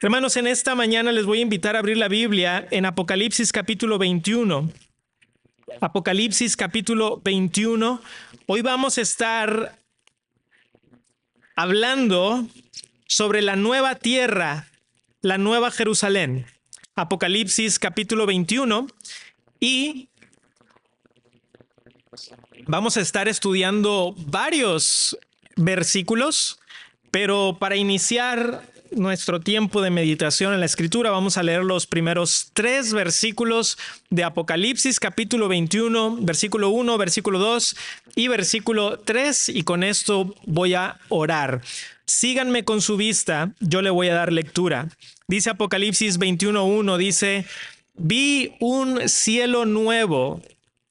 Hermanos, en esta mañana les voy a invitar a abrir la Biblia en Apocalipsis capítulo 21. Apocalipsis capítulo 21. Hoy vamos a estar hablando sobre la nueva tierra, la nueva Jerusalén. Apocalipsis capítulo 21 y vamos a estar estudiando varios versículos, pero para iniciar nuestro tiempo de meditación en la Escritura, vamos a leer los primeros 3 versículos de Apocalipsis, capítulo 21, versículo 1, versículo 2 y versículo 3, y con esto voy a orar. Síganme con su vista, yo le voy a dar lectura. Dice Apocalipsis 21:1, dice: vi un cielo nuevo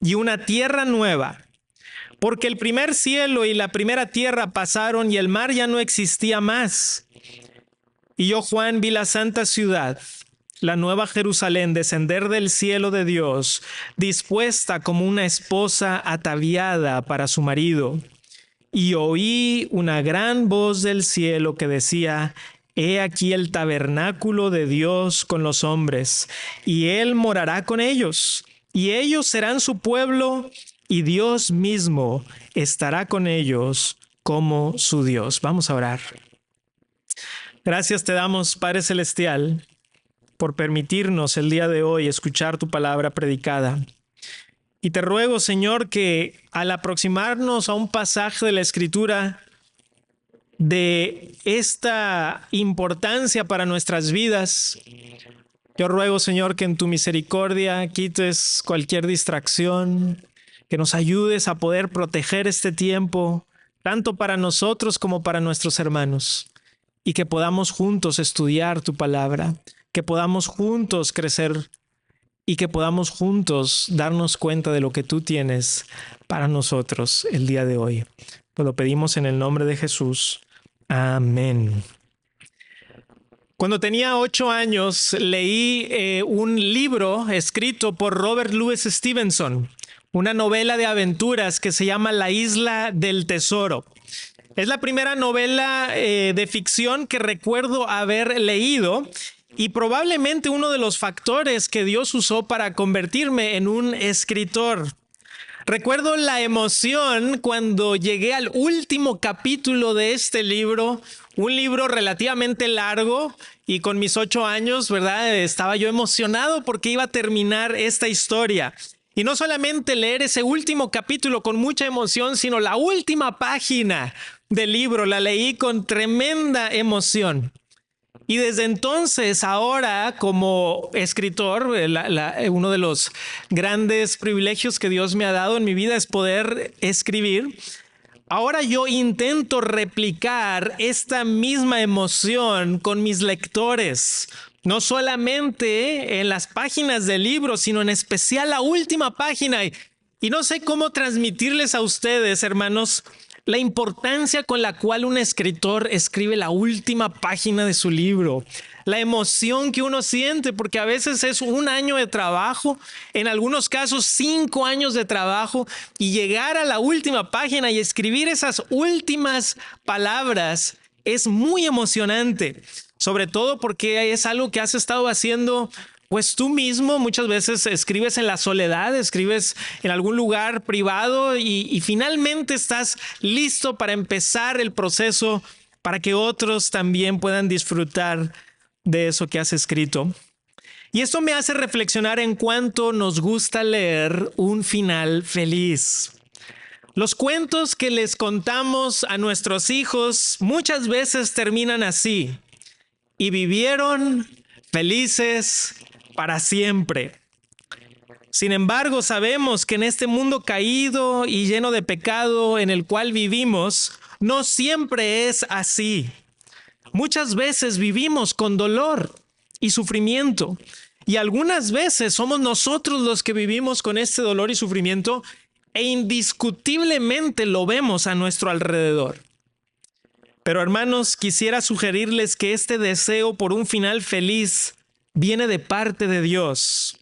y una tierra nueva, porque el primer cielo y la primera tierra pasaron y el mar ya no existía más. Y yo, Juan, vi la santa ciudad, la nueva Jerusalén, descender del cielo de Dios, dispuesta como una esposa ataviada para su marido. Y oí una gran voz del cielo que decía: he aquí el tabernáculo de Dios con los hombres, y Él morará con ellos, y ellos serán su pueblo, y Dios mismo estará con ellos como su Dios. Vamos a orar. Gracias te damos, Padre Celestial, por permitirnos el día de hoy escuchar tu palabra predicada. Y te ruego, Señor, que al aproximarnos a un pasaje de la Escritura de esta importancia para nuestras vidas, yo ruego, Señor, que en tu misericordia quites cualquier distracción, que nos ayudes a poder proteger este tiempo, tanto para nosotros como para nuestros hermanos. Y que podamos juntos estudiar tu palabra, que podamos juntos crecer y que podamos juntos darnos cuenta de lo que tú tienes para nosotros el día de hoy. Pues lo pedimos en el nombre de Jesús. Amén. Cuando tenía 8 años, leí un libro escrito por Robert Louis Stevenson, una novela de aventuras que se llama La Isla del Tesoro. Es la primera novela de ficción que recuerdo haber leído y probablemente uno de los factores que Dios usó para convertirme en un escritor. Recuerdo la emoción cuando llegué al último capítulo de este libro, un libro relativamente largo, y con mis 8 años, ¿verdad? Estaba yo emocionado porque iba a terminar esta historia. Y no solamente leer ese último capítulo con mucha emoción, sino la última página del libro la leí con tremenda emoción. Y desde entonces, ahora como escritor, uno de los grandes privilegios que Dios me ha dado en mi vida es poder escribir. Ahora yo intento replicar esta misma emoción con mis lectores. No solamente en las páginas del libro, sino en especial la última página. Y no sé cómo transmitirles a ustedes, hermanos, la importancia con la cual un escritor escribe la última página de su libro. La emoción que uno siente, porque a veces es 1 año de trabajo, en algunos casos 5 años de trabajo, y llegar a la última página y escribir esas últimas palabras es muy emocionante. Sobre todo porque es algo que has estado haciendo pues tú mismo. Muchas veces escribes en la soledad, escribes en algún lugar privado y finalmente estás listo para empezar el proceso para que otros también puedan disfrutar de eso que has escrito. Y esto me hace reflexionar en cuánto nos gusta leer un final feliz. Los cuentos que les contamos a nuestros hijos muchas veces terminan así: y vivieron felices para siempre. Sin embargo, sabemos que en este mundo caído y lleno de pecado en el cual vivimos, no siempre es así. Muchas veces vivimos con dolor y sufrimiento, y algunas veces somos nosotros los que vivimos con este dolor y sufrimiento, e indiscutiblemente lo vemos a nuestro alrededor. Pero hermanos, quisiera sugerirles que este deseo por un final feliz viene de parte de Dios.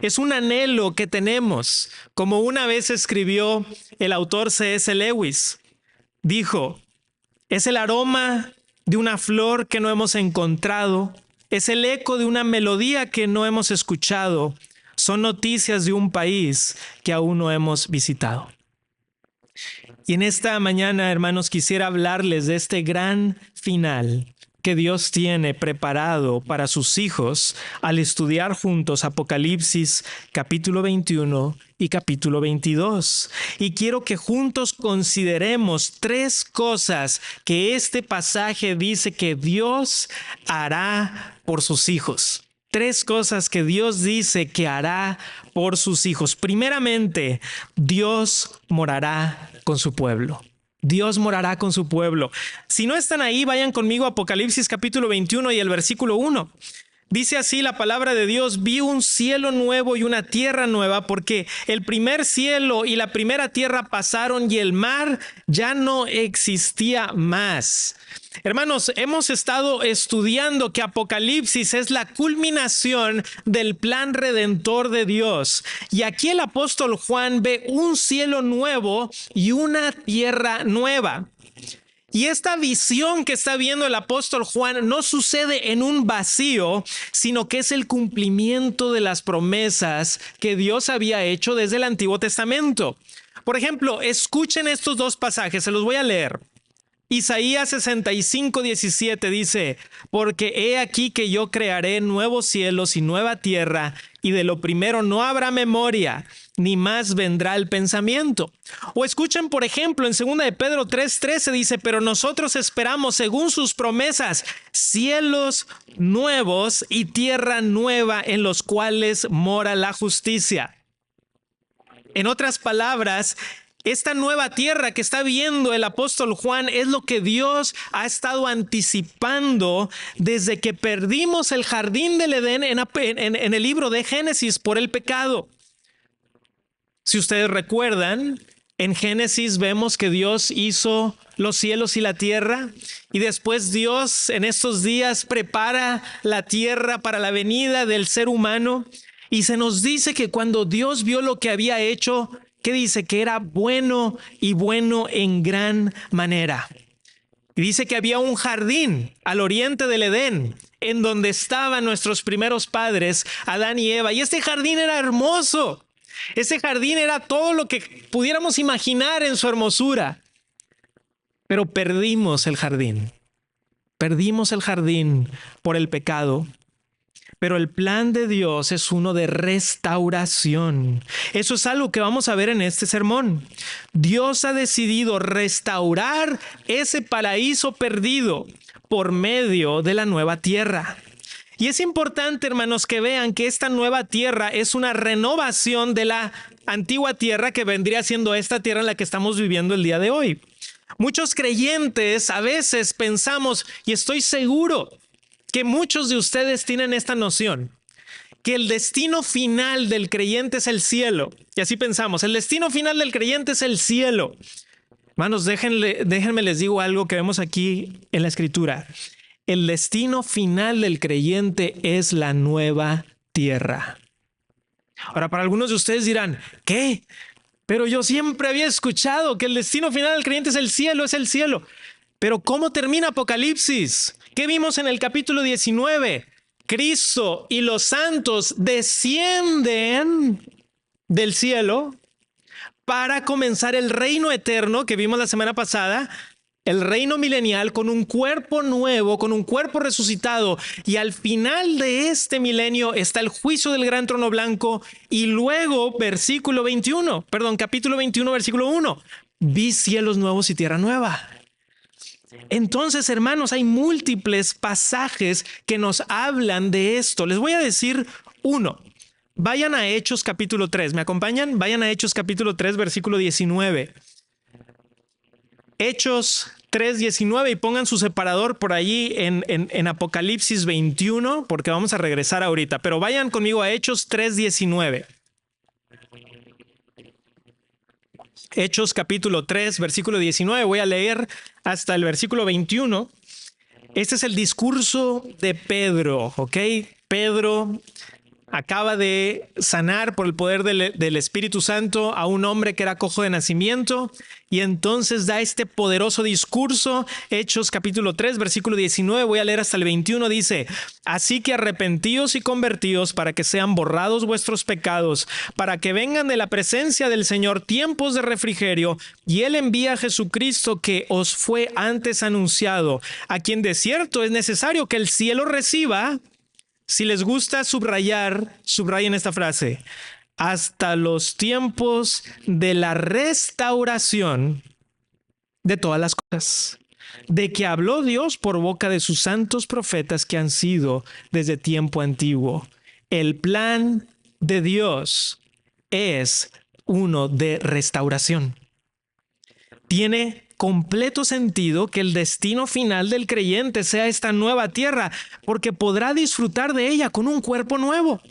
Es un anhelo que tenemos, como una vez escribió el autor C.S. Lewis. Dijo, es el aroma de una flor que no hemos encontrado, es el eco de una melodía que no hemos escuchado, son noticias de un país que aún no hemos visitado. Y en esta mañana, hermanos, quisiera hablarles de este gran final que Dios tiene preparado para sus hijos al estudiar juntos Apocalipsis capítulo 21 y capítulo 22. Y quiero que juntos consideremos tres cosas que este pasaje dice que Dios hará por sus hijos. Tres cosas que Dios dice que hará por sus hijos. Primeramente, Dios morará con su pueblo. Dios morará con su pueblo. Si no están ahí, vayan conmigo a Apocalipsis capítulo 21 y el versículo 1. Dice así la palabra de Dios: vi un cielo nuevo y una tierra nueva, porque el primer cielo y la primera tierra pasaron y el mar ya no existía más. Hermanos, hemos estado estudiando que Apocalipsis es la culminación del plan redentor de Dios. Y aquí el apóstol Juan ve un cielo nuevo y una tierra nueva. Y esta visión que está viendo el apóstol Juan no sucede en un vacío, sino que es el cumplimiento de las promesas que Dios había hecho desde el Antiguo Testamento. Por ejemplo, escuchen estos dos pasajes, se los voy a leer. Isaías 65:17 dice, porque he aquí que yo crearé nuevos cielos y nueva tierra, y de lo primero no habrá memoria, ni más vendrá el pensamiento. O escuchen, por ejemplo, en 2 de Pedro 3:13 dice, pero nosotros esperamos, según sus promesas, cielos nuevos y tierra nueva en los cuales mora la justicia. En otras palabras, esta nueva tierra que está viendo el apóstol Juan es lo que Dios ha estado anticipando desde que perdimos el jardín del Edén en el libro de Génesis por el pecado. Si ustedes recuerdan, en Génesis vemos que Dios hizo los cielos y la tierra, y después Dios en estos días prepara la tierra para la venida del ser humano, y se nos dice que cuando Dios vio lo que había hecho, ¿qué dice? Que era bueno y bueno en gran manera. Y dice que había un jardín al oriente del Edén, en donde estaban nuestros primeros padres, Adán y Eva, y este jardín era hermoso. Ese jardín era todo lo que pudiéramos imaginar en su hermosura. Pero perdimos el jardín. Perdimos el jardín por el pecado. Pero el plan de Dios es uno de restauración. Eso es algo que vamos a ver en este sermón. Dios ha decidido restaurar ese paraíso perdido por medio de la nueva tierra. Y es importante, hermanos, que vean que esta nueva tierra es una renovación de la antigua tierra que vendría siendo esta tierra en la que estamos viviendo el día de hoy. Muchos creyentes a veces pensamos, y estoy seguro que muchos de ustedes tienen esta noción, que el destino final del creyente es el cielo. Y así pensamos, el destino final del creyente es el cielo. Hermanos, déjenme les digo algo que vemos aquí en la Escritura. El destino final del creyente es la nueva tierra. Ahora, para algunos de ustedes dirán, ¿qué? Pero yo siempre había escuchado que el destino final del creyente es el cielo, es el cielo. Pero ¿cómo termina Apocalipsis? ¿Qué vimos en el capítulo 19? Cristo y los santos descienden del cielo para comenzar el reino eterno que vimos la semana pasada, el reino milenial con un cuerpo nuevo, con un cuerpo resucitado. Y al final de este milenio está el juicio del gran trono blanco. Y luego, capítulo 21, versículo 1. Vi cielos nuevos y tierra nueva. Entonces, hermanos, hay múltiples pasajes que nos hablan de esto. Les voy a decir uno. Vayan a Hechos capítulo 3. ¿Me acompañan? Vayan a Hechos capítulo 3, versículo 19. Hechos 3:19, y pongan su separador por allí en Apocalipsis 21, porque vamos a regresar ahorita. Pero vayan conmigo a Hechos 3:19. Hechos capítulo 3, versículo 19. Voy a leer hasta el versículo 21. Este es el discurso de Pedro, ¿ok? Pedro acaba de sanar por el poder del Espíritu Santo a un hombre que era cojo de nacimiento, y entonces da este poderoso discurso. Hechos capítulo 3, versículo 19, voy a leer hasta el 21, dice: así que arrepentíos y convertíos para que sean borrados vuestros pecados, para que vengan de la presencia del Señor tiempos de refrigerio, y Él envía a Jesucristo que os fue antes anunciado, a quien de cierto es necesario que el cielo reciba. Si les gusta subrayar, subrayen esta frase: hasta los tiempos de la restauración de todas las cosas, de que habló Dios por boca de sus santos profetas que han sido desde tiempo antiguo. El plan de Dios es uno de restauración. Tiene completo sentido que el destino final del creyente sea esta nueva tierra, porque podrá disfrutar de ella con un cuerpo nuevo.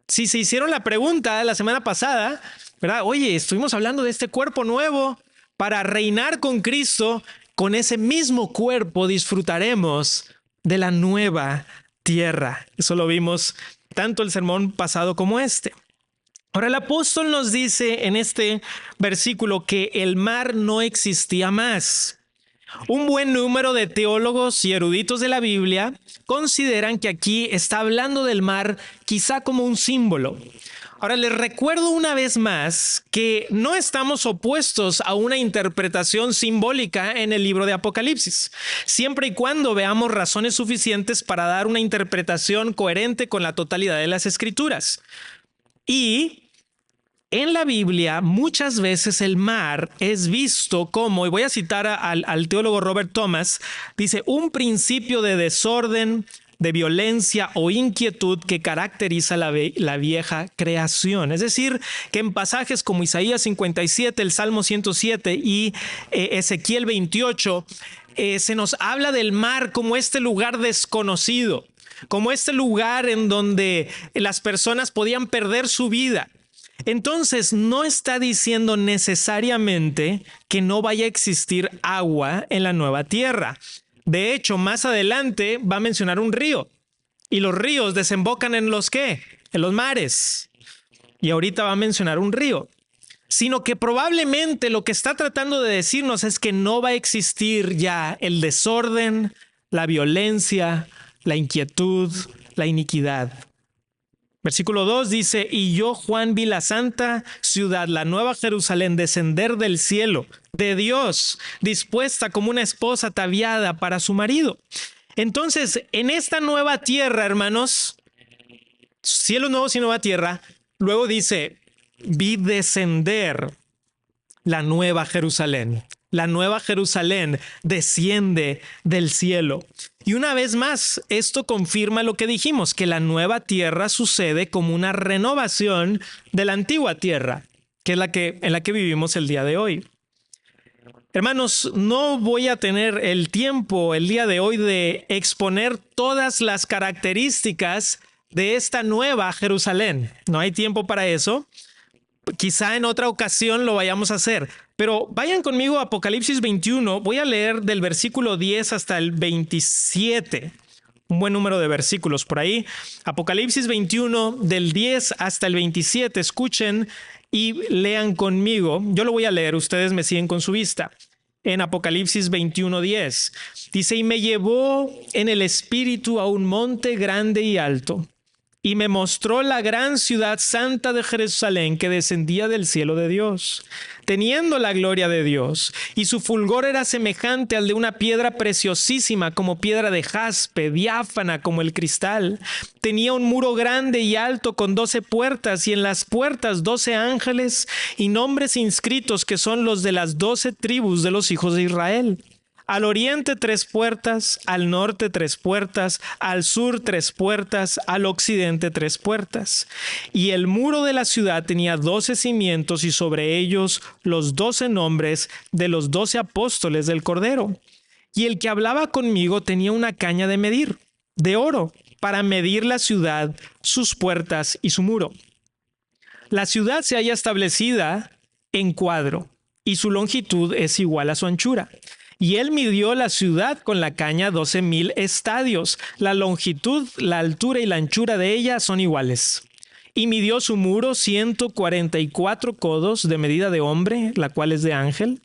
Si se hicieron la pregunta la semana pasada, ¿verdad? Oye, estuvimos hablando de este cuerpo nuevo para reinar con Cristo. Con ese mismo cuerpo disfrutaremos de la nueva tierra. Eso lo vimos tanto el sermón pasado como este. Ahora el apóstol nos dice en este versículo que el mar no existía más. Un buen número de teólogos y eruditos de la Biblia consideran que aquí está hablando del mar quizá como un símbolo. Ahora les recuerdo una vez más que no estamos opuestos a una interpretación simbólica en el libro de Apocalipsis, siempre y cuando veamos razones suficientes para dar una interpretación coherente con la totalidad de las Escrituras. Y en la Biblia muchas veces el mar es visto como, y voy a citar al teólogo Robert Thomas, dice: un principio de desorden, de violencia o inquietud que caracteriza la vieja creación. Es decir, que en pasajes como Isaías 57, el Salmo 107 y Ezequiel 28, se nos habla del mar como este lugar desconocido, como este lugar en donde las personas podían perder su vida. Entonces, no está diciendo necesariamente que no vaya a existir agua en la nueva tierra. De hecho, más adelante va a mencionar un río. Y los ríos desembocan ¿en los qué? En los mares. Y ahorita va a mencionar un río. Sino que probablemente lo que está tratando de decirnos es que no va a existir ya el desorden, la violencia, la inquietud, la iniquidad. Versículo 2 dice: y yo, Juan, vi la santa ciudad, la nueva Jerusalén, descender del cielo, de Dios, dispuesta como una esposa ataviada para su marido. Entonces, en esta nueva tierra, hermanos, cielo nuevo y nueva tierra, luego dice: vi descender la nueva Jerusalén. La nueva Jerusalén desciende del cielo. Y una vez más, esto confirma lo que dijimos, que la nueva tierra sucede como una renovación de la antigua tierra, que es en la que vivimos el día de hoy. Hermanos, no voy a tener el tiempo el día de hoy de exponer todas las características de esta nueva Jerusalén. No hay tiempo para eso. Quizá en otra ocasión lo vayamos a hacer. Pero vayan conmigo a Apocalipsis 21. Voy a leer del versículo 10 hasta el 27. Un buen número de versículos por ahí. Apocalipsis 21, del 10 hasta el 27. Escuchen y lean conmigo. Yo lo voy a leer, ustedes me siguen con su vista. En Apocalipsis 21:10. Dice: y me llevó en el espíritu a un monte grande y alto, y me mostró la gran ciudad santa de Jerusalén que descendía del cielo de Dios, teniendo la gloria de Dios, y su fulgor era semejante al de una piedra preciosísima, como piedra de jaspe, diáfana como el cristal. Tenía un muro grande y alto con 12 puertas, y en las puertas 12 ángeles y nombres inscritos que son los de las 12 tribus de los hijos de Israel. Al oriente 3 puertas, al norte 3 puertas, al sur 3 puertas, al occidente 3 puertas. Y el muro de la ciudad tenía 12 cimientos y sobre ellos los 12 nombres de los 12 apóstoles del Cordero. Y el que hablaba conmigo tenía una caña de medir, de oro, para medir la ciudad, sus puertas y su muro. La ciudad se halla establecida en cuadro, y su longitud es igual a su anchura. Y él midió la ciudad con la caña 12,000 estadios. La longitud, la altura y la anchura de ella son iguales. y midió su muro 144 codos de medida de hombre, la cual es de ángel.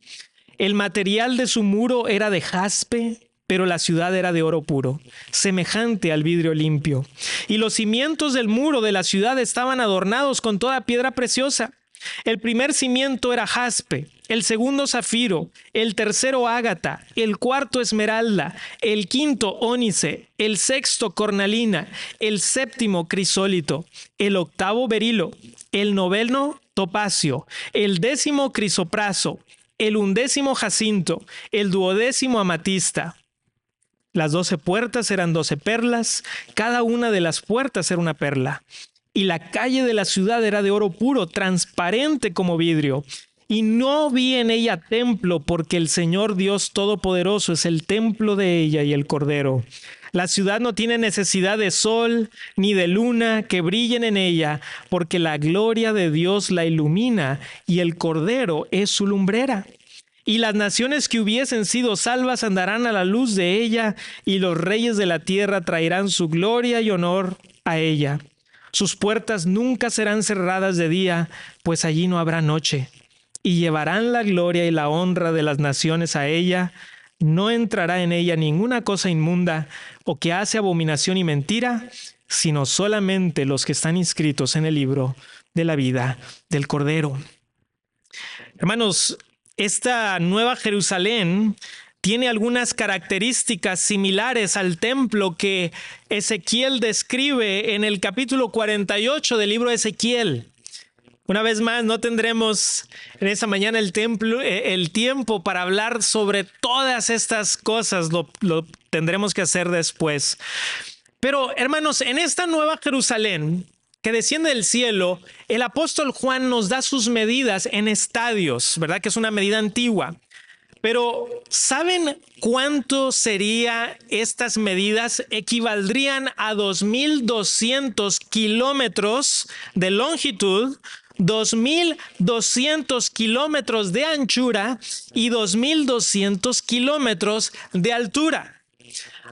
El material de su muro era de jaspe, pero la ciudad era de oro puro, semejante al vidrio limpio. Y los cimientos del muro de la ciudad estaban adornados con toda piedra preciosa. El primer cimiento era jaspe, el segundo zafiro, el tercero ágata, el cuarto esmeralda, el quinto ónice, el sexto cornalina, el séptimo crisólito, el octavo berilo, el noveno topacio, el décimo crisopraso, el undécimo jacinto, el duodécimo amatista. Las 12 puertas eran 12 perlas, cada una de las puertas era una perla. Y la calle de la ciudad era de oro puro, transparente como vidrio. Y no vi en ella templo, porque el Señor Dios Todopoderoso es el templo de ella y el Cordero. La ciudad no tiene necesidad de sol ni de luna que brillen en ella, porque la gloria de Dios la ilumina y el Cordero es su lumbrera. Y las naciones que hubiesen sido salvas andarán a la luz de ella, y los reyes de la tierra traerán su gloria y honor a ella. Sus puertas nunca serán cerradas de día, pues allí no habrá noche. Y llevarán la gloria y la honra de las naciones a ella. No entrará en ella ninguna cosa inmunda o que hace abominación y mentira, sino solamente los que están inscritos en el libro de la vida del Cordero. Hermanos, esta Nueva Jerusalén tiene algunas características similares al templo que Ezequiel describe en el capítulo 48 del libro de Ezequiel. Una vez más, no tendremos en esta mañana el tiempo para hablar sobre todas estas cosas, lo tendremos que hacer después. Pero, hermanos, en esta Nueva Jerusalén que desciende del cielo, el apóstol Juan nos da sus medidas en estadios, ¿verdad? Que es una medida antigua. Pero, ¿saben cuánto serían estas medidas? Equivaldrían a 2,200 kilómetros de longitud, 2,200 kilómetros de anchura y 2,200 kilómetros de altura.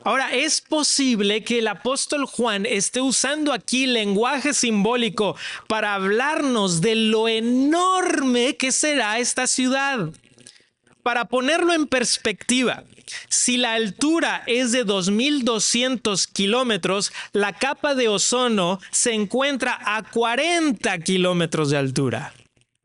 Ahora, es posible que el apóstol Juan esté usando aquí lenguaje simbólico para hablarnos de lo enorme que será esta ciudad. Para ponerlo en perspectiva, si la altura es de 2,200 kilómetros, la capa de ozono se encuentra a 40 kilómetros de altura,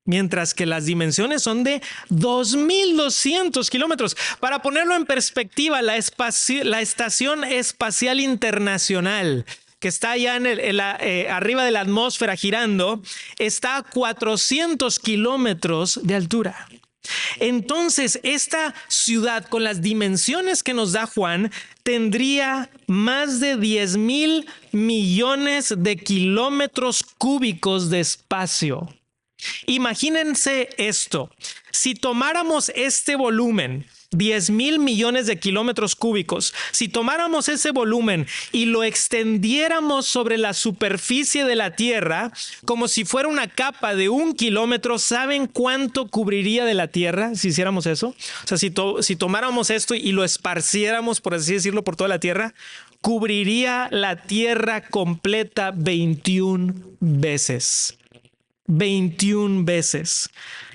mientras que las dimensiones son de 2,200 kilómetros. Para ponerlo en perspectiva, la Estación Espacial Internacional, que está allá arriba de la atmósfera girando, está a 400 kilómetros de altura. Entonces, esta ciudad, con las dimensiones que nos da Juan, tendría más de 10,000 millones de kilómetros cúbicos de espacio. Imagínense esto: si tomáramos este volumen, 10,000 millones de kilómetros cúbicos, si tomáramos ese volumen y lo extendiéramos sobre la superficie de la Tierra, como si fuera una capa de 1 kilómetro, ¿saben cuánto cubriría de la Tierra si hiciéramos eso? O sea, si tomáramos esto y lo esparciéramos, por así decirlo, por toda la Tierra, cubriría la Tierra completa 21 veces. 21 veces.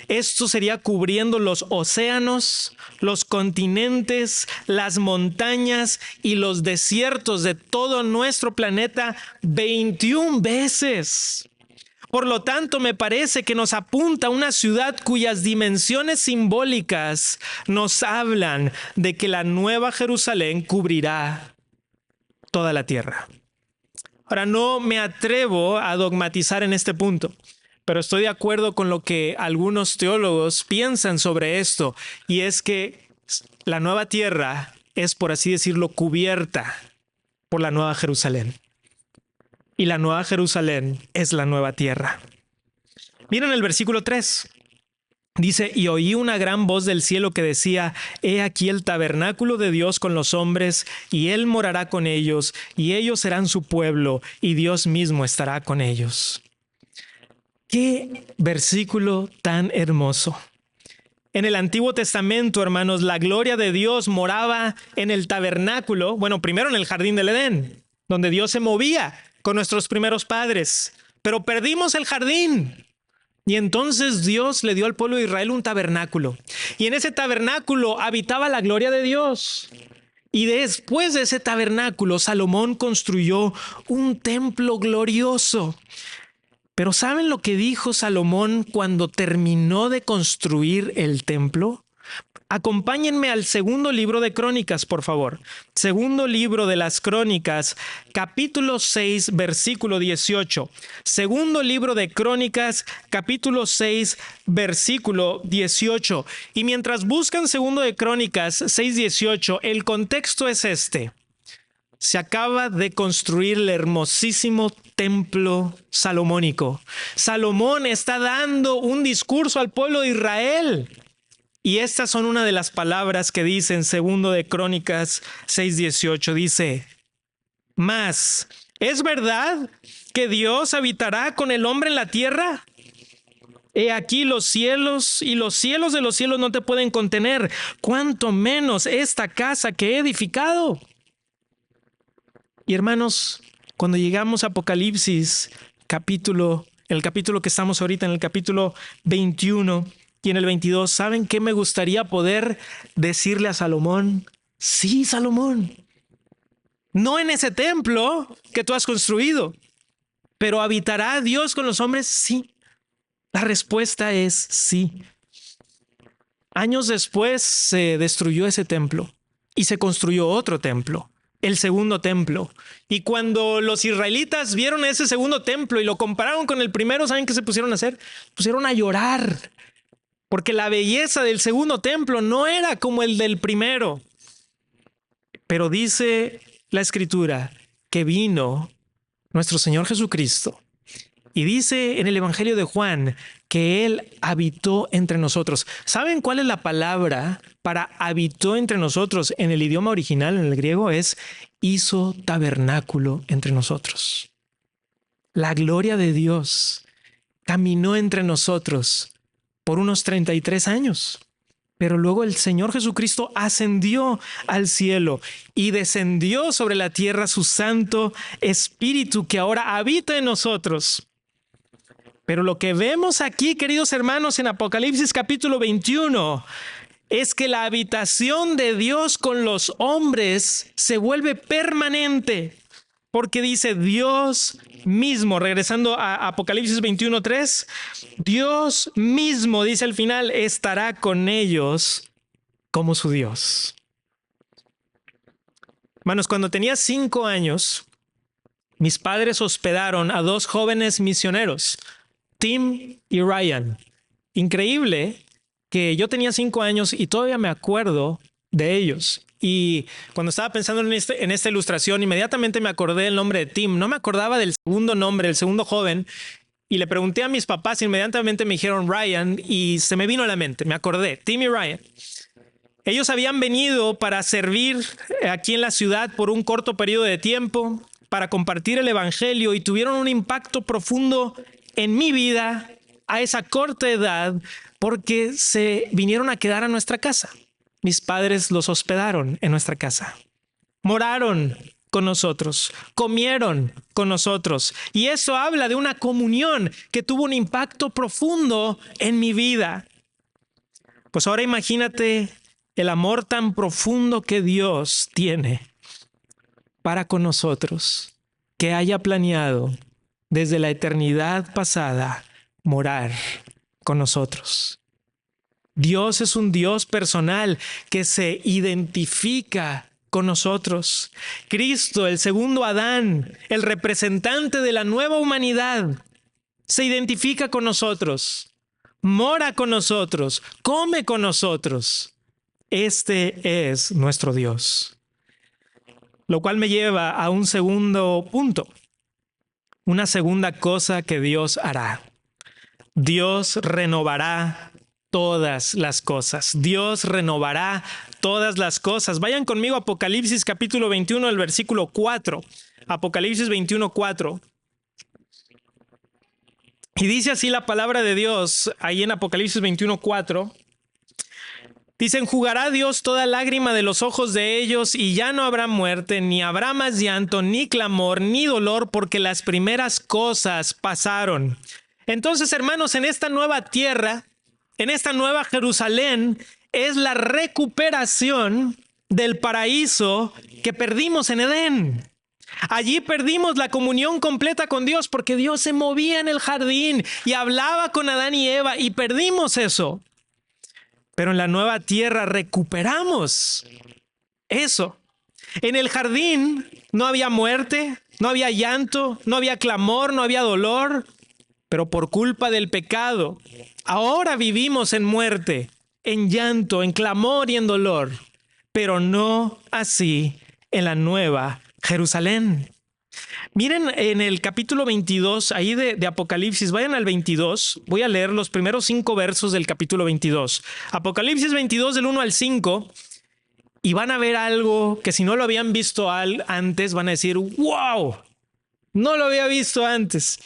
Esto sería cubriendo los océanos, los continentes, las montañas y los desiertos de todo nuestro planeta 21 veces. Por lo tanto, me parece que nos apunta a una ciudad cuyas dimensiones simbólicas nos hablan de que la Nueva Jerusalén cubrirá toda la tierra. Ahora, no me atrevo a dogmatizar en este punto, pero estoy de acuerdo con lo que algunos teólogos piensan sobre esto, y es que la nueva tierra es, por así decirlo, cubierta por la Nueva Jerusalén. Y la Nueva Jerusalén es la nueva tierra. Miren el versículo 3. Dice: y oí una gran voz del cielo que decía: he aquí el tabernáculo de Dios con los hombres, y Él morará con ellos, y ellos serán su pueblo, y Dios mismo estará con ellos. ¡Qué versículo tan hermoso! En el Antiguo Testamento, hermanos, la gloria de Dios moraba en el tabernáculo, bueno, primero en el jardín del Edén, donde Dios se movía con nuestros primeros padres. pero perdimos el jardín. Y entonces Dios le dio al pueblo de Israel un tabernáculo. Y en ese tabernáculo habitaba la gloria de Dios. Y después de ese tabernáculo, Salomón construyó un templo glorioso. Pero ¿saben lo que dijo Salomón cuando terminó de construir el templo? Acompáñenme al segundo libro de Crónicas, por favor. Segundo libro de las Crónicas, capítulo 6, versículo 18. Segundo libro de Crónicas, capítulo 6, versículo 18. Y mientras buscan segundo de Crónicas 6, 18, el contexto es este. Se acaba de construir el hermosísimo templo salomónico. Salomón está dando un discurso al pueblo de Israel. Y estas son una de las palabras que dice en segundo de Crónicas 6:18. Dice, mas, ¿es verdad que Dios habitará con el hombre en la tierra? He aquí los cielos y los cielos de los cielos no te pueden contener, cuanto menos esta casa que he edificado. Y hermanos, cuando llegamos a Apocalipsis, el capítulo que estamos ahorita en el capítulo 21, y en el 22, ¿saben qué me gustaría poder decirle a Salomón? Sí, Salomón, no en ese templo que tú has construido, pero ¿habitará Dios con los hombres? Sí. La respuesta es sí. Años después se destruyó ese templo y se construyó otro templo, el segundo templo. Y cuando los israelitas vieron ese segundo templo y lo compararon con el primero, ¿saben qué se pusieron a hacer? Pusieron a llorar. Porque la belleza del segundo templo no era como el del primero. Pero dice la Escritura que vino nuestro Señor Jesucristo. Y dice en el Evangelio de Juan que Él habitó entre nosotros. ¿Saben cuál es la palabra para habitó entre nosotros en el idioma original, en el griego? Es hizo tabernáculo entre nosotros. La gloria de Dios caminó entre nosotros por unos 33 años. Pero luego el Señor Jesucristo ascendió al cielo y descendió sobre la tierra su Santo Espíritu que ahora habita en nosotros. Pero lo que vemos aquí, queridos hermanos, en Apocalipsis capítulo 21, es que la habitación de Dios con los hombres se vuelve permanente. Porque dice Dios mismo, regresando a Apocalipsis 21:3, Dios mismo, dice al final, estará con ellos como su Dios. Hermanos, cuando tenía 5 años, mis padres hospedaron a 2 jóvenes misioneros, Tim y Ryan. Increíble que yo tenía 5 años y todavía me acuerdo de ellos. Y cuando estaba pensando en esta ilustración, inmediatamente me acordé del nombre de Tim. No me acordaba del segundo nombre, el segundo joven. Y le pregunté a mis papás, inmediatamente me dijeron Ryan y se me vino a la mente. Me acordé, Tim y Ryan. Ellos habían venido para servir aquí en la ciudad por un corto periodo de tiempo, para compartir el evangelio y tuvieron un impacto profundo en mi vida a esa corta edad porque se vinieron a quedar a nuestra casa. Mis padres los hospedaron en nuestra casa. Moraron con nosotros, comieron con nosotros. Y eso habla de una comunión que tuvo un impacto profundo en mi vida. Pues ahora imagínate el amor tan profundo que Dios tiene para con nosotros, que haya planeado desde la eternidad pasada morar con nosotros. Dios es un Dios personal que se identifica con nosotros. Cristo, el segundo Adán, el representante de la nueva humanidad, se identifica con nosotros, mora con nosotros, come con nosotros. Este es nuestro Dios. Lo cual me lleva a un segundo punto, una segunda cosa que Dios hará. Dios renovará todas las cosas. Dios renovará todas las cosas. Vayan conmigo a Apocalipsis capítulo 21, el versículo 4. Apocalipsis 21, 4. Y dice así la palabra de Dios ahí en Apocalipsis 21, 4. Dice, enjugará Dios toda lágrima de los ojos de ellos y ya no habrá muerte, ni habrá más llanto, ni clamor, ni dolor, porque las primeras cosas pasaron. Entonces, hermanos, en esta nueva tierra, en esta nueva Jerusalén, es la recuperación del paraíso que perdimos en Edén. Allí perdimos la comunión completa con Dios porque Dios se movía en el jardín y hablaba con Adán y Eva y perdimos eso. Pero en la nueva tierra recuperamos eso. En el jardín no había muerte, no había llanto, no había clamor, no había dolor. Pero por culpa del pecado, ahora vivimos en muerte, en llanto, en clamor y en dolor. Pero no así en la nueva Jerusalén. Miren en el capítulo 22, ahí de Apocalipsis, vayan al 22, voy a leer los primeros 5 versos del capítulo 22. Apocalipsis 22 del 1 al 5, y van a ver algo que si no lo habían visto antes, van a decir, ¡wow! No lo había visto antes.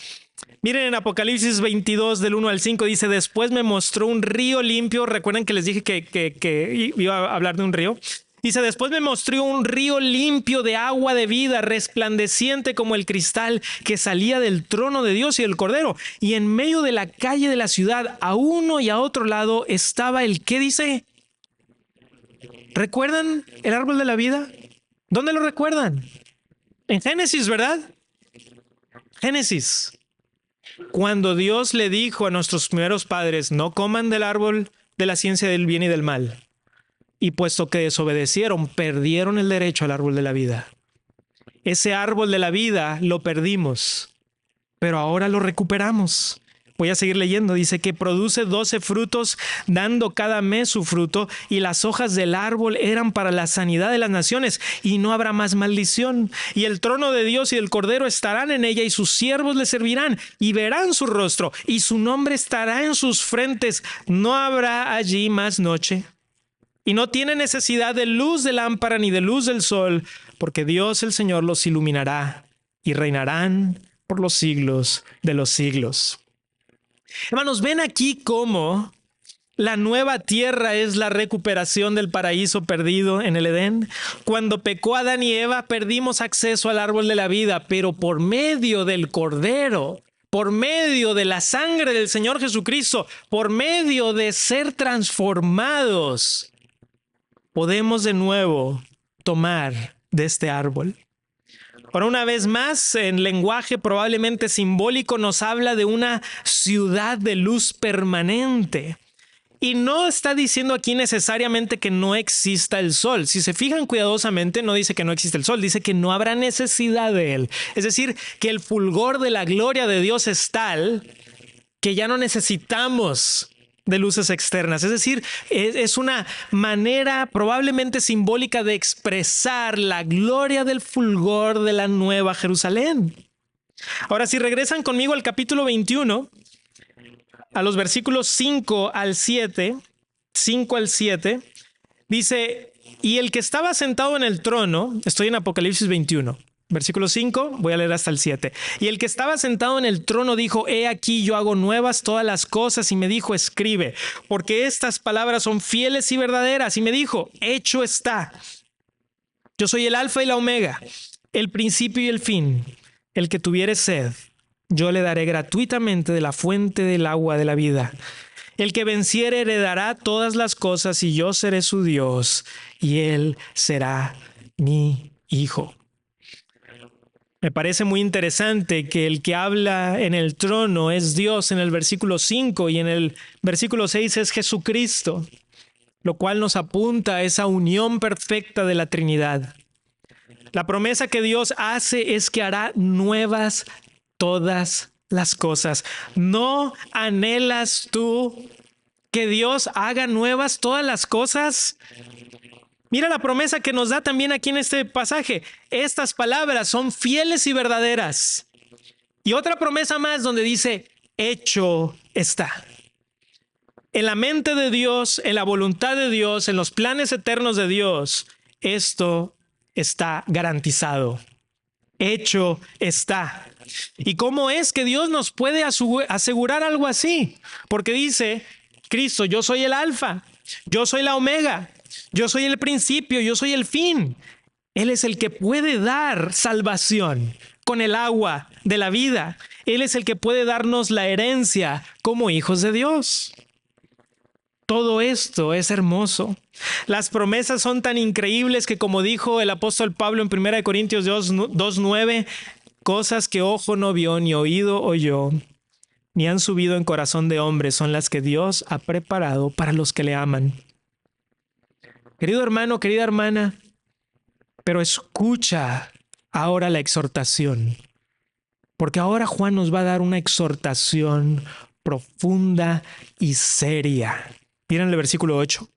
Miren en Apocalipsis 22 del 1 al 5 dice, después me mostró un río limpio. Recuerden que les dije que iba a hablar de un río. Dice, después me mostró un río limpio de agua de vida, resplandeciente como el cristal, que salía del trono de Dios y del Cordero. Y en medio de la calle de la ciudad, a uno y a otro lado, estaba el, ¿qué dice? ¿Recuerdan el árbol de la vida? ¿Dónde lo recuerdan? En Génesis, ¿verdad? Génesis. Cuando Dios le dijo a nuestros primeros padres, no coman del árbol de la ciencia del bien y del mal. Y puesto que desobedecieron, perdieron el derecho al árbol de la vida. Ese árbol de la vida lo perdimos, pero ahora lo recuperamos. Voy a seguir leyendo. Dice que produce 12 frutos, dando cada mes su fruto, y las hojas del árbol eran para la sanidad de las naciones, y no habrá más maldición. Y el trono de Dios y del Cordero estarán en ella, y sus siervos le servirán, y verán su rostro, y su nombre estará en sus frentes. No habrá allí más noche. Y no tiene necesidad de luz de lámpara ni de luz del sol, porque Dios el Señor los iluminará y reinarán por los siglos de los siglos. Hermanos, ven aquí cómo la nueva tierra es la recuperación del paraíso perdido en el Edén. Cuando pecó Adán y Eva, perdimos acceso al árbol de la vida, pero por medio del Cordero, por medio de la sangre del Señor Jesucristo, por medio de ser transformados, podemos de nuevo tomar de este árbol. Ahora, una vez más, en lenguaje probablemente simbólico, nos habla de una ciudad de luz permanente. Y no está diciendo aquí necesariamente que no exista el sol. Si se fijan cuidadosamente, no dice que no existe el sol, dice que no habrá necesidad de él. Es decir, que el fulgor de la gloria de Dios es tal que ya no necesitamos de luces externas. Es decir, es una manera probablemente simbólica de expresar la gloria del fulgor de la nueva Jerusalén. Ahora, si regresan conmigo al capítulo 21, a los versículos 5 al 7, dice, y el que estaba sentado en el trono, estoy en Apocalipsis 21, versículo 5, voy a leer hasta el 7. Y el que estaba sentado en el trono dijo, he aquí yo hago nuevas todas las cosas, y me dijo, escribe, porque estas palabras son fieles y verdaderas. Y me dijo, hecho está. Yo soy el alfa y la omega, el principio y el fin. El que tuviere sed, yo le daré gratuitamente de la fuente del agua de la vida. El que venciere heredará todas las cosas, y yo seré su Dios, y él será mi hijo. Me parece muy interesante que el que habla en el trono es Dios en el versículo 5 y en el versículo 6 es Jesucristo, lo cual nos apunta a esa unión perfecta de la Trinidad. La promesa que Dios hace es que hará nuevas todas las cosas. ¿No anhelas tú que Dios haga nuevas todas las cosas? Mira la promesa que nos da también aquí en este pasaje. Estas palabras son fieles y verdaderas. Y otra promesa más donde dice, hecho está. En la mente de Dios, en la voluntad de Dios, en los planes eternos de Dios, esto está garantizado. Hecho está. ¿Y cómo es que Dios nos puede asegurar algo así? Porque dice, Cristo, yo soy el alfa, yo soy la omega, yo soy el principio, yo soy el fin. Él es el que puede dar salvación con el agua de la vida. Él es el que puede darnos la herencia como hijos de Dios. Todo esto es hermoso. Las promesas son tan increíbles que, como dijo el apóstol Pablo en 1 Corintios 2:9, cosas que ojo no vio, ni oído oyó, ni han subido en corazón de hombre, son las que Dios ha preparado para los que le aman. Querido hermano, querida hermana, pero escucha ahora la exhortación, porque ahora Juan nos va a dar una exhortación profunda y seria. Miren el versículo 8,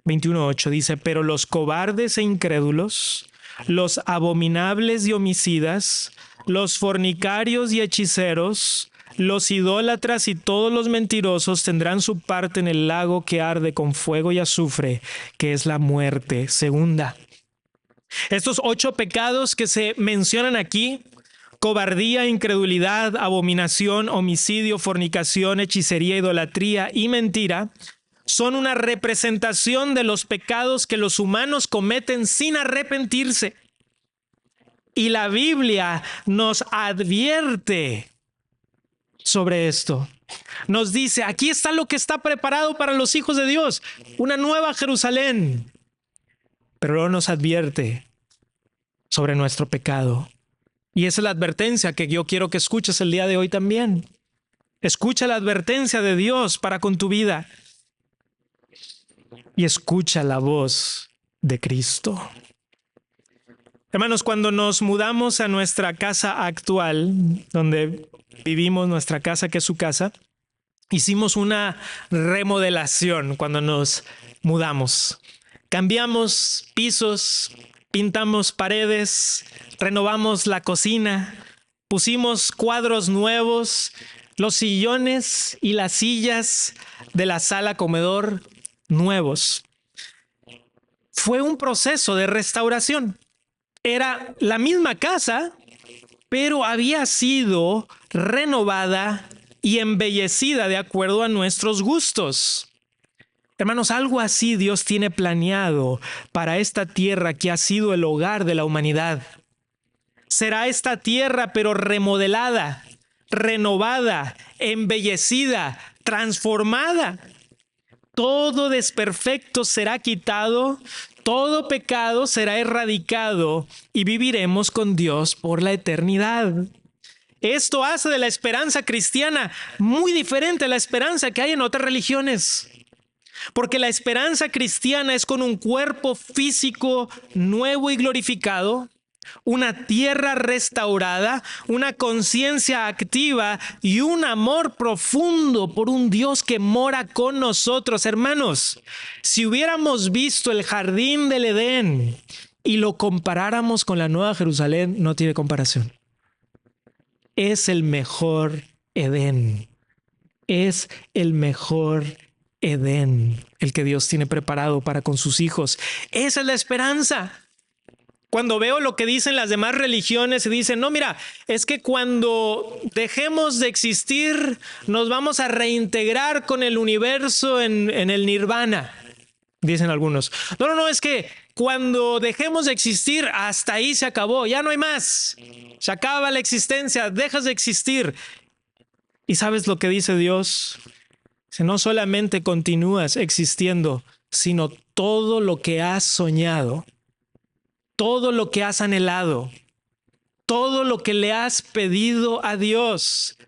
21:8, dice: pero los cobardes e incrédulos, los abominables y homicidas, los fornicarios y hechiceros, los idólatras y todos los mentirosos tendrán su parte en el lago que arde con fuego y azufre, que es la muerte segunda. Estos 8 pecados que se mencionan aquí, cobardía, incredulidad, abominación, homicidio, fornicación, hechicería, idolatría y mentira, son una representación de los pecados que los humanos cometen sin arrepentirse. Y la Biblia nos advierte sobre esto. Nos dice, aquí está lo que está preparado para los hijos de Dios, una nueva Jerusalén. Pero luego nos advierte sobre nuestro pecado. Y esa es la advertencia que yo quiero que escuches el día de hoy también. Escucha la advertencia de Dios para con tu vida. Y escucha la voz de Cristo. Hermanos, cuando nos mudamos a nuestra casa actual, donde vivimos, nuestra casa que es su casa, hicimos una remodelación cuando nos mudamos. Cambiamos pisos, pintamos paredes, renovamos la cocina, pusimos cuadros nuevos, los sillones y las sillas de la sala comedor nuevos. Fue un proceso de restauración. Era la misma casa, pero había sido renovada y embellecida de acuerdo a nuestros gustos. Hermanos, algo así Dios tiene planeado para esta tierra que ha sido el hogar de la humanidad. Será esta tierra, pero remodelada, renovada, embellecida, transformada. Todo desperfecto será quitado, todo pecado será erradicado y viviremos con Dios por la eternidad. Esto hace de la esperanza cristiana muy diferente a la esperanza que hay en otras religiones. Porque la esperanza cristiana es con un cuerpo físico nuevo y glorificado, una tierra restaurada, una conciencia activa y un amor profundo por un Dios que mora con nosotros. Hermanos, si hubiéramos visto el jardín del Edén y lo comparáramos con la Nueva Jerusalén, no tiene comparación. Es el mejor Edén. Es el mejor Edén, el que Dios tiene preparado para con sus hijos. Esa es la esperanza. Cuando veo lo que dicen las demás religiones, se dicen, no, mira, es que cuando dejemos de existir, nos vamos a reintegrar con el universo en el nirvana, dicen algunos. No, es que cuando dejemos de existir, hasta ahí se acabó, ya no hay más. Se acaba la existencia, dejas de existir. ¿Y sabes lo que dice Dios? No solamente continúas existiendo, sino todo lo que has soñado, todo lo que has anhelado, todo lo que le has pedido a Dios,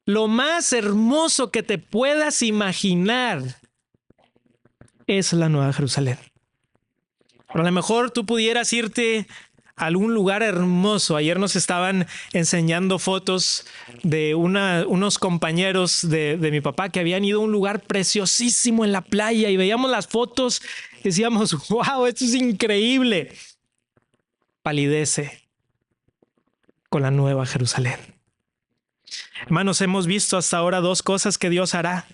lo más hermoso que te puedas imaginar es la Nueva Jerusalén. Pero a lo mejor tú pudieras irte a algún lugar hermoso. Ayer nos estaban enseñando fotos de unos compañeros de mi papá que habían ido a un lugar preciosísimo en la playa y veíamos las fotos y decíamos, wow, esto es increíble. Palidece con la Nueva Jerusalén. Hermanos, hemos visto hasta ahora 2 cosas que Dios hará.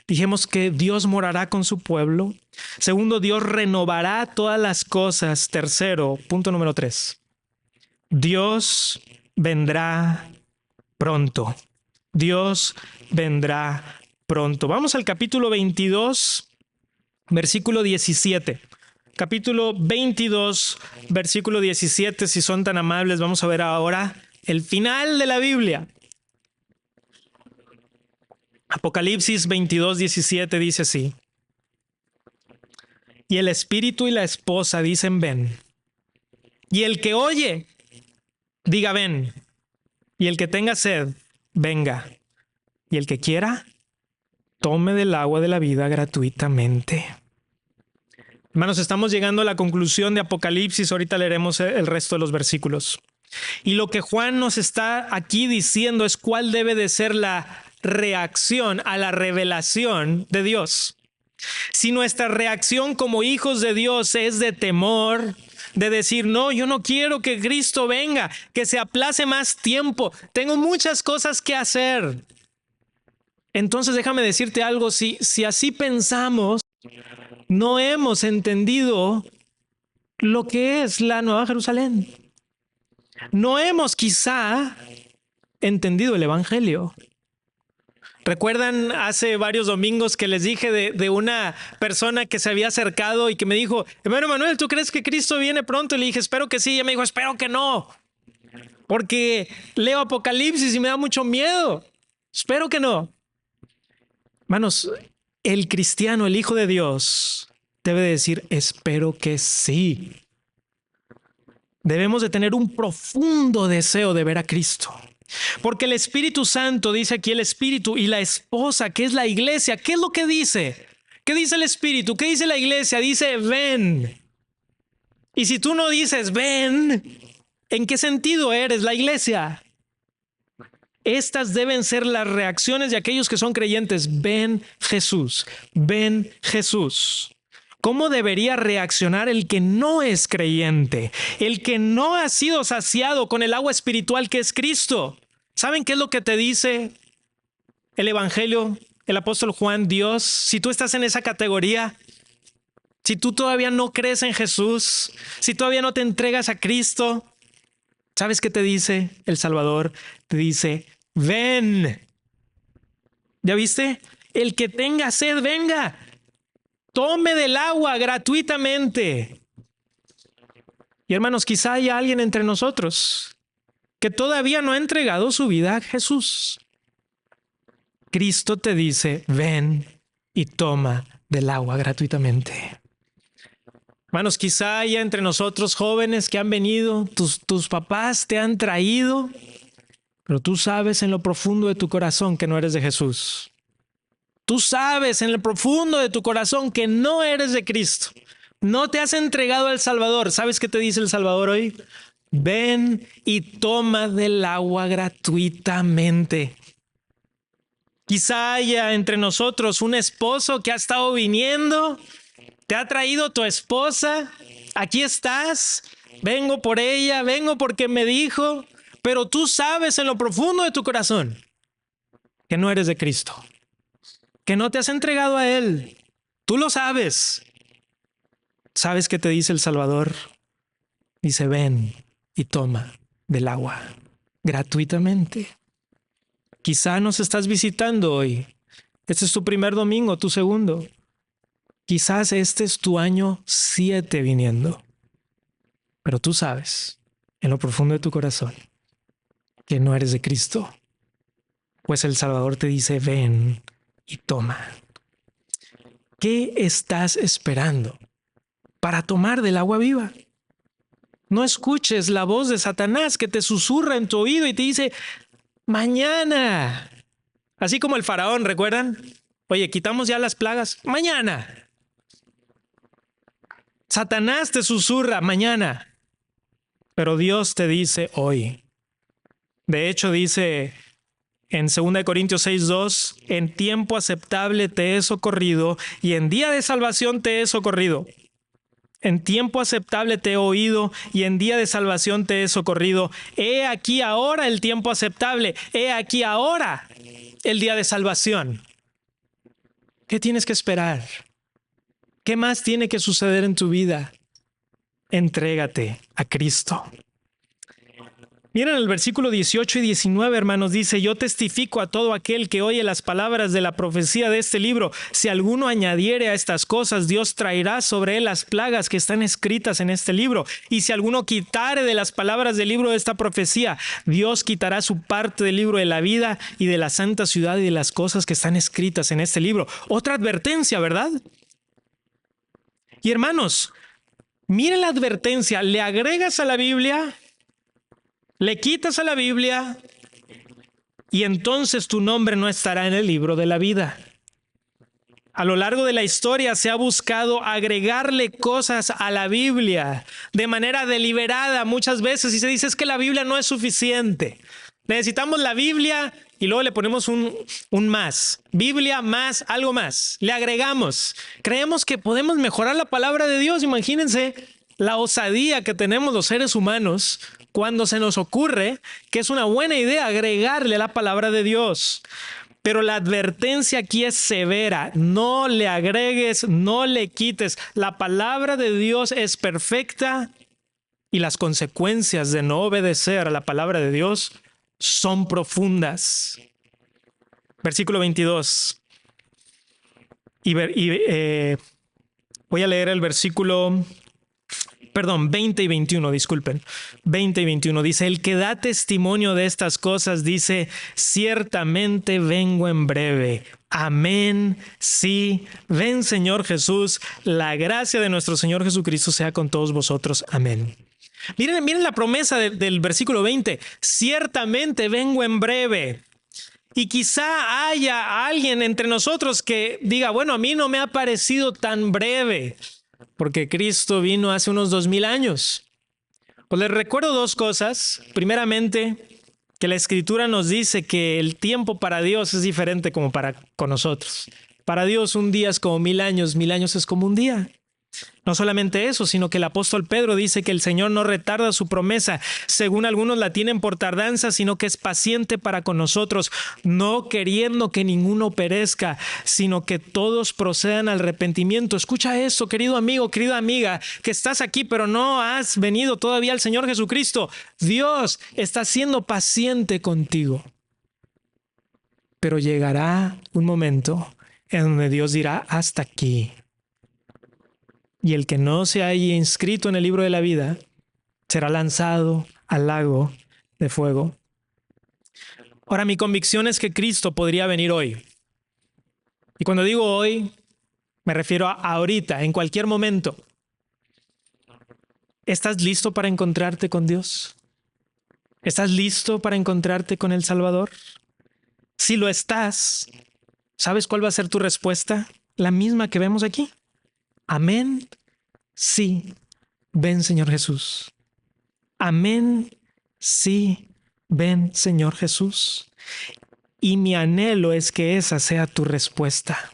Dijimos que Dios morará con su pueblo. Segundo, Dios renovará todas las cosas. Tercero, punto número 3. Dios vendrá pronto. Dios vendrá pronto. Vamos al capítulo 22, versículo 17. Capítulo 22, versículo 17, si son tan amables, vamos a ver ahora el final de la Biblia. Apocalipsis 22, 17 dice así. Y el espíritu y la esposa dicen ven. Y el que oye, diga ven. Y el que tenga sed, venga. Y el que quiera, tome del agua de la vida gratuitamente. Hermanos, estamos llegando a la conclusión de Apocalipsis. Ahorita leeremos el resto de los versículos. Y lo que Juan nos está aquí diciendo es cuál debe de ser la reacción a la revelación de Dios. Si nuestra reacción como hijos de Dios es de temor, de decir, no, yo no quiero que Cristo venga, que se aplace más tiempo, tengo muchas cosas que hacer. Entonces déjame decirte algo, si así pensamos, no hemos entendido lo que es la Nueva Jerusalén. No hemos quizá entendido el Evangelio. ¿Recuerdan hace varios domingos que les dije de una persona que se había acercado y que me dijo, hermano Manuel, ¿tú crees que Cristo viene pronto? Y le dije, espero que sí. Y ella me dijo, espero que no, porque leo Apocalipsis y me da mucho miedo. Espero que no. Hermanos, el cristiano, el hijo de Dios, debe decir, espero que sí. Debemos de tener un profundo deseo de ver a Cristo. Porque el Espíritu Santo, dice aquí el Espíritu, y la esposa, que es la iglesia, ¿qué es lo que dice? ¿Qué dice el Espíritu? ¿Qué dice la iglesia? Dice, ven. Y si tú no dices, ven, ¿en qué sentido eres la iglesia? Estas deben ser las reacciones de aquellos que son creyentes. Ven Jesús, ven Jesús. ¿Cómo debería reaccionar el que no es creyente? El que no ha sido saciado con el agua espiritual que es Cristo. ¿Saben qué es lo que te dice el Evangelio, el apóstol Juan, Dios? Si tú estás en esa categoría, si tú todavía no crees en Jesús, si todavía no te entregas a Cristo, ¿sabes qué te dice el Salvador? Te dice, ven. ¿Ya viste? El que tenga sed, venga. Tome del agua gratuitamente. Y hermanos, quizá haya alguien entre nosotros que todavía no ha entregado su vida a Jesús. Cristo te dice, ven y toma del agua gratuitamente. Hermanos, quizá haya entre nosotros jóvenes que han venido, tus papás te han traído, pero tú sabes en lo profundo de tu corazón que no eres de Jesús. Tú sabes en el profundo de tu corazón que no eres de Cristo. No te has entregado al Salvador. ¿Sabes qué te dice el Salvador hoy? Ven y toma del agua gratuitamente. Quizá haya entre nosotros un esposo que ha estado viniendo, te ha traído tu esposa, aquí estás, vengo por ella, vengo porque me dijo, pero tú sabes en lo profundo de tu corazón que no eres de Cristo. Que no te has entregado a Él. Tú lo sabes. ¿Sabes qué te dice el Salvador? Dice, ven y toma del agua gratuitamente. Quizá nos estás visitando hoy. Este es tu primer domingo, tu segundo. Quizás este es tu año 7 viniendo. Pero tú sabes, en lo profundo de tu corazón, que no eres de Cristo. Pues el Salvador te dice, ven y toma. ¿Qué estás esperando para tomar del agua viva? No escuches la voz de Satanás que te susurra en tu oído y te dice, mañana. Así como el faraón, ¿recuerdan? Oye, quitamos ya las plagas. Mañana. Satanás te susurra mañana. Pero Dios te dice hoy. De hecho, dice en 2 Corintios 6:2, en tiempo aceptable te he socorrido y en día de salvación te he socorrido. En tiempo aceptable te he oído y en día de salvación te he socorrido. He aquí ahora el tiempo aceptable. He aquí ahora el día de salvación. ¿Qué tienes que esperar? ¿Qué más tiene que suceder en tu vida? Entrégate a Cristo. Miren el versículo 18 y 19, hermanos, dice: yo testifico a todo aquel que oye las palabras de la profecía de este libro. Si alguno añadiere a estas cosas, Dios traerá sobre él las plagas que están escritas en este libro. Y si alguno quitare de las palabras del libro de esta profecía, Dios quitará su parte del libro de la vida y de la santa ciudad y de las cosas que están escritas en este libro. Otra advertencia, ¿verdad? Y hermanos, miren la advertencia. Le agregas a la Biblia, le quitas a la Biblia, y entonces tu nombre no estará en el libro de la vida. A lo largo de la historia se ha buscado agregarle cosas a la Biblia de manera deliberada muchas veces, y se dice: es que la Biblia no es suficiente. Necesitamos la Biblia y luego le ponemos un más. Biblia más algo más. Le agregamos. Creemos que podemos mejorar la palabra de Dios. Imagínense la osadía que tenemos los seres humanos cuando se nos ocurre que es una buena idea agregarle la palabra de Dios. Pero la advertencia aquí es severa. No le agregues, no le quites. La palabra de Dios es perfecta y las consecuencias de no obedecer a la palabra de Dios son profundas. Versículo 22. Voy a leer el versículo 20 y 21, disculpen. 20 y 21 dice: el que da testimonio de estas cosas dice: ciertamente vengo en breve. Amén. Sí, ven Señor Jesús. La gracia de nuestro Señor Jesucristo sea con todos vosotros. Amén. Miren la promesa del versículo 20. Ciertamente vengo en breve. Y quizá haya alguien entre nosotros que diga: bueno, a mí no me ha parecido tan breve, porque Cristo vino hace unos 2000 años. Pues les recuerdo dos cosas. Primeramente, que la Escritura nos dice que el tiempo para Dios es diferente como con nosotros. Para Dios un día es como 1000 años es como un día. No solamente eso, sino que el apóstol Pedro dice que el Señor no retarda su promesa, según algunos la tienen por tardanza, sino que es paciente para con nosotros, no queriendo que ninguno perezca, sino que todos procedan al arrepentimiento. Escucha esto, querido amigo, querida amiga, que estás aquí pero no has venido todavía al Señor Jesucristo. Dios está siendo paciente contigo. Pero llegará un momento en donde Dios dirá: hasta aquí. Y el que no se haya inscrito en el libro de la vida será lanzado al lago de fuego. Ahora, mi convicción es que Cristo podría venir hoy. Y cuando digo hoy, me refiero a ahorita, en cualquier momento. ¿Estás listo para encontrarte con Dios? ¿Estás listo para encontrarte con el Salvador? Si lo estás, ¿sabes cuál va a ser tu respuesta? La misma que vemos aquí. Amén. Sí, ven Señor Jesús. Amén. Sí, ven Señor Jesús. Y mi anhelo es que esa sea tu respuesta.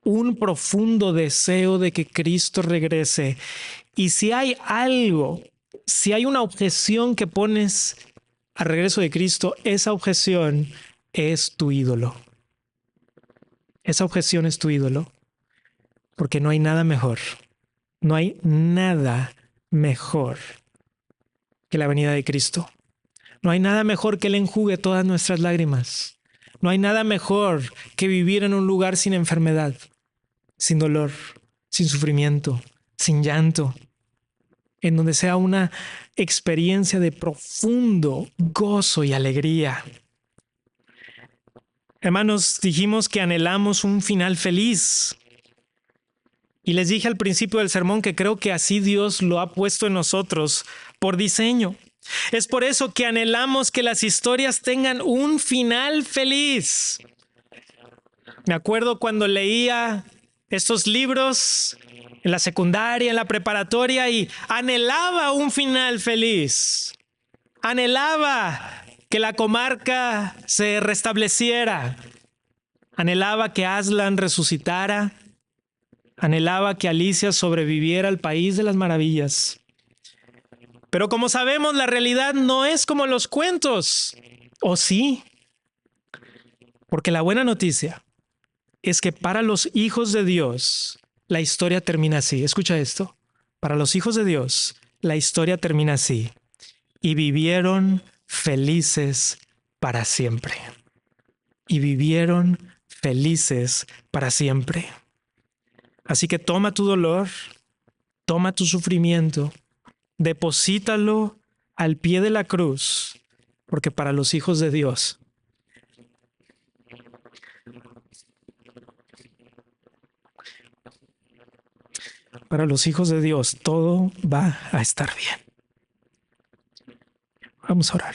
Un profundo deseo de que Cristo regrese. Y si hay algo, si hay una objeción que pones al regreso de Cristo, esa objeción es tu ídolo. Esa objeción es tu ídolo. Porque no hay nada mejor. No hay nada mejor que la venida de Cristo. No hay nada mejor que Él enjugue todas nuestras lágrimas. No hay nada mejor que vivir en un lugar sin enfermedad, sin dolor, sin sufrimiento, sin llanto, en donde sea una experiencia de profundo gozo y alegría. Hermanos, dijimos que anhelamos un final feliz. Y les dije al principio del sermón que creo que así Dios lo ha puesto en nosotros por diseño. Es por eso que anhelamos que las historias tengan un final feliz. Me acuerdo cuando leía estos libros en la secundaria, en la preparatoria, y anhelaba un final feliz. Anhelaba que la comarca se restableciera. Anhelaba que Aslan resucitara. Anhelaba que Alicia sobreviviera al país de las maravillas. Pero como sabemos, la realidad no es como los cuentos. ¿O sí? Porque la buena noticia es que para los hijos de Dios, la historia termina así. Escucha esto. Para los hijos de Dios, la historia termina así. y vivieron felices para siempre. Y vivieron felices para siempre. Así que toma tu dolor, toma tu sufrimiento, deposítalo al pie de la cruz, porque para los hijos de Dios, todo va a estar bien. Vamos a orar.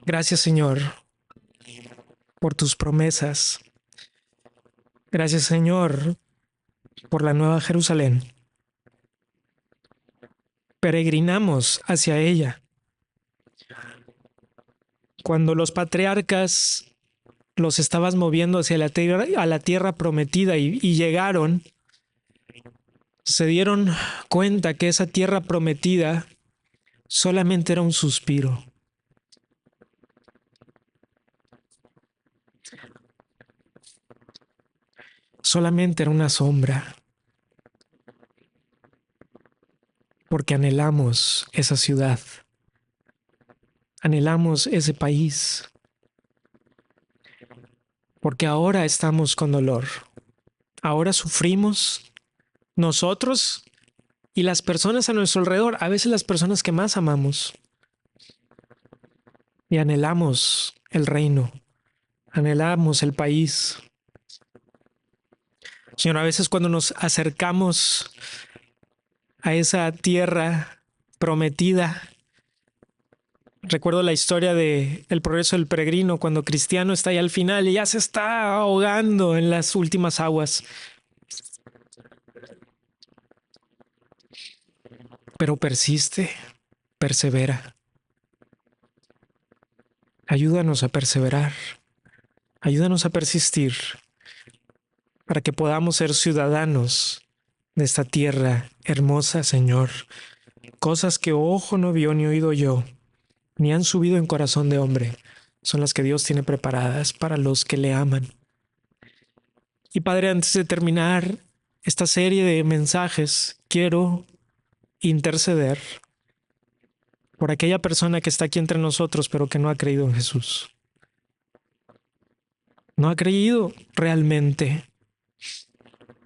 Gracias, Señor, por tus promesas. Gracias, Señor, por la Nueva Jerusalén. Peregrinamos hacia ella. Cuando los patriarcas los estabas moviendo hacia a la tierra prometida y llegaron, se dieron cuenta que esa tierra prometida solamente era un suspiro. Solamente era una sombra. Porque anhelamos esa ciudad. Anhelamos ese país. Porque ahora estamos con dolor. Ahora sufrimos nosotros y las personas a nuestro alrededor, a veces las personas que más amamos. Y anhelamos el reino. Anhelamos el país. Señor, a veces cuando nos acercamos a esa tierra prometida, recuerdo la historia de El progreso del peregrino, cuando Cristiano está ahí al final y ya se está ahogando en las últimas aguas. Pero persiste, persevera. Ayúdanos a perseverar. Ayúdanos a persistir para que podamos ser ciudadanos de esta tierra hermosa, Señor. Cosas que ojo no vio ni oído yo, ni han subido en corazón de hombre, son las que Dios tiene preparadas para los que le aman. Y Padre, antes de terminar esta serie de mensajes, quiero interceder por aquella persona que está aquí entre nosotros, pero que no ha creído en Jesús. No ha creído realmente.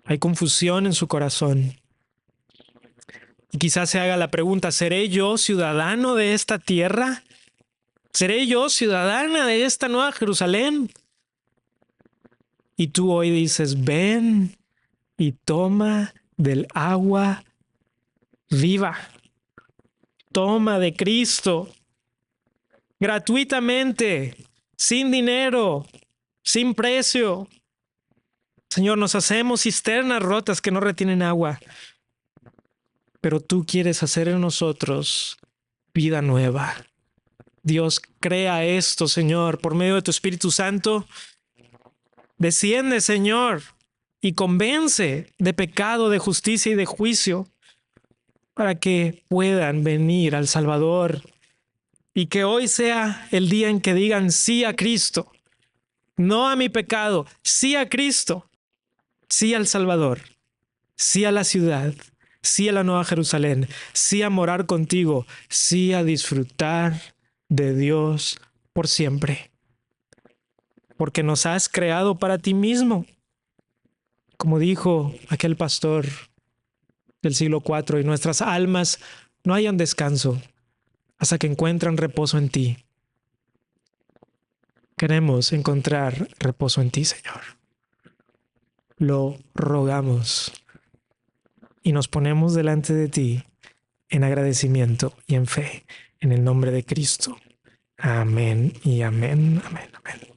Hay confusión en su corazón. Y quizás se haga la pregunta, ¿seré yo ciudadano de esta tierra? ¿Seré yo ciudadana de esta Nueva Jerusalén? Y tú hoy dices, ven y toma del agua viva. Toma de Cristo gratuitamente, sin dinero, sin precio. Señor, nos hacemos cisternas rotas que no retienen agua, pero tú quieres hacer en nosotros vida nueva. Dios, crea esto, Señor, por medio de tu Espíritu Santo. Desciende, Señor, y convence de pecado, de justicia y de juicio, para que puedan venir al Salvador y que hoy sea el día en que digan sí a Cristo, no a mi pecado, sí a Cristo, sí al Salvador, sí a la ciudad, sí a la Nueva Jerusalén, sí a morar contigo, sí a disfrutar de Dios por siempre. Porque nos has creado para ti mismo. Como dijo aquel pastor del siglo IV, y nuestras almas no hallan descanso hasta que encuentran reposo en ti. Queremos encontrar reposo en ti, Señor. Lo rogamos y nos ponemos delante de ti en agradecimiento y en fe, en el nombre de Cristo. Amén y amén, amén, amén.